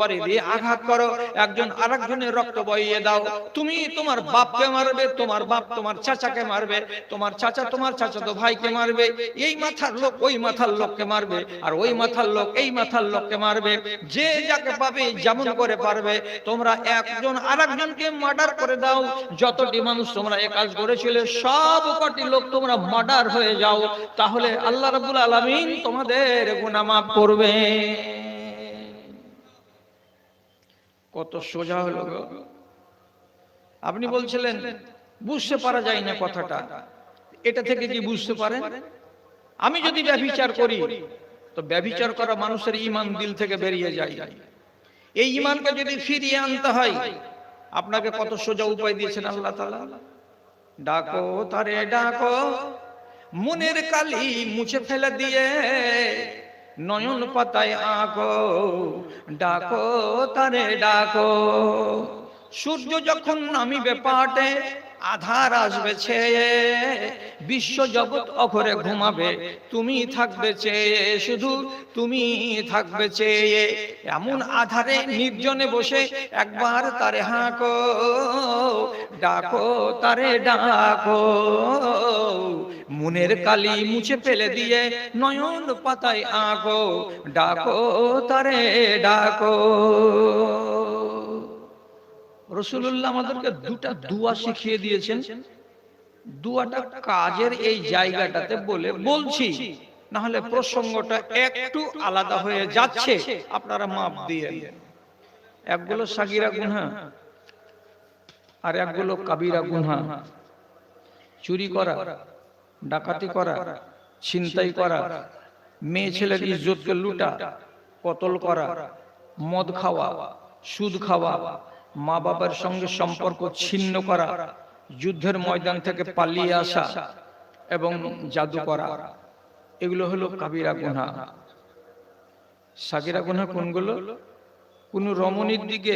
পরে দিয়ে আঘাত করো, একজন আরেকজনের রক্ত বইয়ে দাও। তুমি তোমার বাপকে মারবে, তোমার বাপ তোমার চাচাকে মারবে, তোমার চাচা তোমার চাচাতো ভাইকে মারবে, এই মাথার লোক ওই মাথার লোককে মারবে, আর ওই মাথার লোক এই মাথার লোককে মারবে। যে যাকে পাবে যেমন করে পারবে তোমরা একজন আরেকজনকে মার্ডার করে দাও। যতটি মানুষ তোমরা এই কাজ করেছিলে সব কটি লোক তোমরা মার্ডার হয়ে যাও, তাহলে আল্লাহ রাব্বুল আলামিন তোমাদের গুনাহ মাফ করবে। কত সোজা হলো গো। আপনি বলছিলেন বুঝতে পারা যায় না কথাটা, এটা থেকে কি বুঝতে পারেন? আমি যদি ব্যভিচার করি তো ব্যভিচার করা মানুষের ঈমান দিল থেকে বেরিয়ে যায়। এই ঈমানকে যদি ফিরিয়ে আনতে হয়, আপনাকে কত সোজা উপায় দিয়েছেন আল্লাহ তাআলা। ডাকো তারে ডাকো, মনের কালি মুছে ফেলে দিয়ে নয়ন পাতায় আঁকো, ডাকো তারে ডাকো। সূর্য যখন নামিবে পাটে, আধার আসবে ছেয়ে, বিশ্ব জগৎ অঘরে ঘুমাবে, তুমি থাকবে চেয়ে, শুধু তুমি থাকবে চেয়ে। এমন আধারে নির্জনে বসে একবার তারে হাঁকো, ডাকো তারে ডাকো, মনের কালি মুছে ফেলে দিয়ে নয়ন পাতায় আঁকো, ডাকো তারে ডাকো। রাসূলুল্লাহ আমাদেরকে দুটা দোয়া শিখিয়ে দিয়েছেন। দোয়াটা কাজের এই জায়গাটাতে বলছি, না হলে প্রসঙ্গটা একটু আলাদা হয়ে যাচ্ছে, আপনারা মাপ দিয়ে। একগুলো সাগীরা গুনাহ আর একগুলো কাবীরা গুনাহ। চুরি করা, ডাকাতি করা, ছিনতাই করা, মেয়ে ছেলের ইজ্জতকে লুটা, কতল করা, মদ খাওয়া, সুদ খাওয়া, মা বাবার সঙ্গে সম্পর্ক ছিন্ন করা, যুদ্ধের ময়দান থেকে পালিয়ে আসা এবং জাদু করা, এগুলো হলো কাবীরা গুনাহ। সাগীরা গুনাহ কোনগুলো? কোন রমণীর দিকে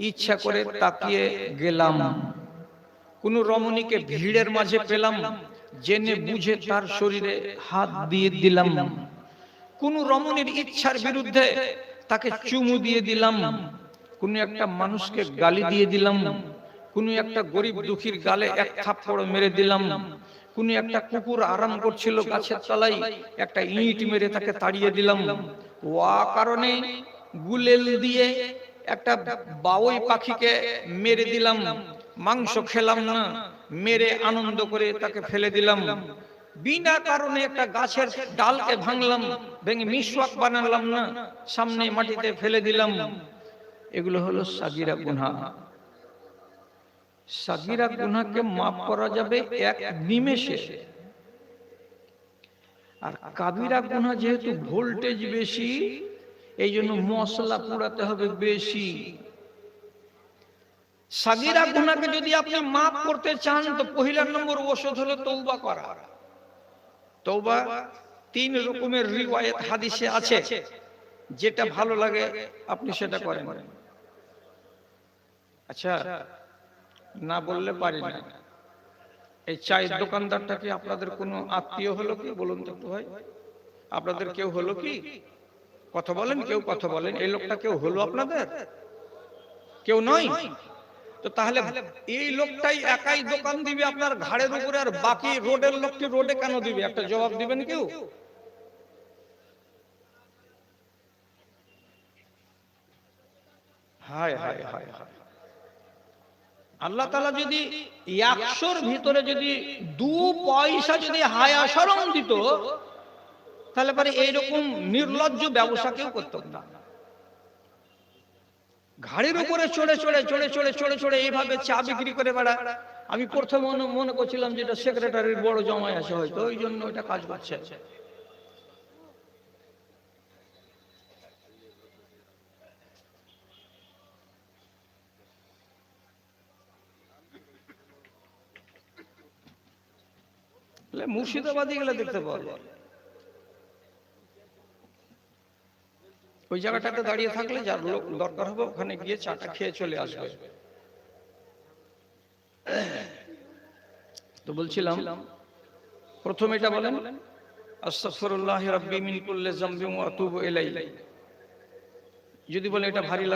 ইচ্ছা করে তাকিয়ে গেলাম, কোন রমণীকে ভিড়ের মাঝে পেলাম, জেনে বুঝে তার শরীরে হাত দিয়ে দিলাম, কোন রমণীর ইচ্ছার বিরুদ্ধে তাকে চুমু দিয়ে দিলাম, কোন একটা মানুষকে গালি দিয়ে দিলাম, কোন একটা গরিব দুঃখীর গালে এক থাপ্পড় মেরে দিলাম, কোন একটা কুকুর আরাম করছিল গাছের তলায়, একটা ইট মেরে তাকে তাড়িয়ে দিলাম, ওয়া কারণে গুলেল দিয়ে একটা বাবুই পাখিকে মেরে দিলাম, মাংস খেলাম না, মেরে আনন্দ করে তাকে ফেলে দিলাম, বিনা কারণে একটা গাছের ডালকে ভাঙলাম, ভেঙে মিসওয়াক বানালাম না, সামনে মাটিতে ফেলে দিলাম। এগুলো হলো সাগীরা গুনাহ। সাগীরা গুনাহকে মাফ করা যাবে এক নিমেষে, আর কাবীরা গুনাহ যেহেতু ভোল্টেজ বেশি, এই জন্য মশলা পোড়াতে হবে বেশি। সাগীরা গুনাহকে যদি আপনি মাফ করতে চান তো পহিলা নম্বর ওষুধ হলো তওবা করা। তওবা তিন রকমের রিওয়ায়াত হাদিসে আছে, যেটা ভালো লাগে আপনি সেটা করেন। আচ্ছা, না বললে পারি না। এই চায়ের দোকানদারটা কি আপনাদের কোনো আত্মীয় হলো কি? বলুন তো একটু ভাই, আপনাদের কেউ হলো কি? কথা বলেন, কেউ কথা বলেন। এই লোকটা কেউ হলো আপনাদের? কেউ নয়। তো তাহলে এই লোকটাই একাই দোকান দিবে আপনার ঘাড়ের উপরে, আর বাকি রোডের লোকটি রোডে কেন দিবে? একটা জবাব দিবেন কেউ? হায় হায় হায় হায়। আল্লাহ তাআলা যদি 100-র ভিতরে যদি 2 পয়সা যদি হায়া শরম দিত, তাহলে পরে এইরকম নির্লজ্জ ব্যবসা কেউ করত না। ঘাড়ের উপরে চড়ে চড়ে চড়ে চড়ে চড়ে চড়ে এইভাবে চা বিক্রি করে বেড়া। আমি প্রথমে মনে করছিলাম যে এটা সেক্রেটারির বড় জামাই আছে, হয়তো ওই জন্য এটা কাজ করছে। মুর্শিদাবাদী গেলে দেখতে পাওয়া যায়, ওই জায়গাটাতে দাঁড়িয়ে থাকলে যার লোক দরকার হবে ওখানে গিয়ে চাটা খেয়ে চলে আসবে। তো বলছিলাম, প্রথমে এটা বলেন আস্তাগফিরুল্লাহ রাব্বি মিন কুল্লি যামবিন ওয়া আতুবু ইলাইহি। যদি বলে এটা ভারী লাগে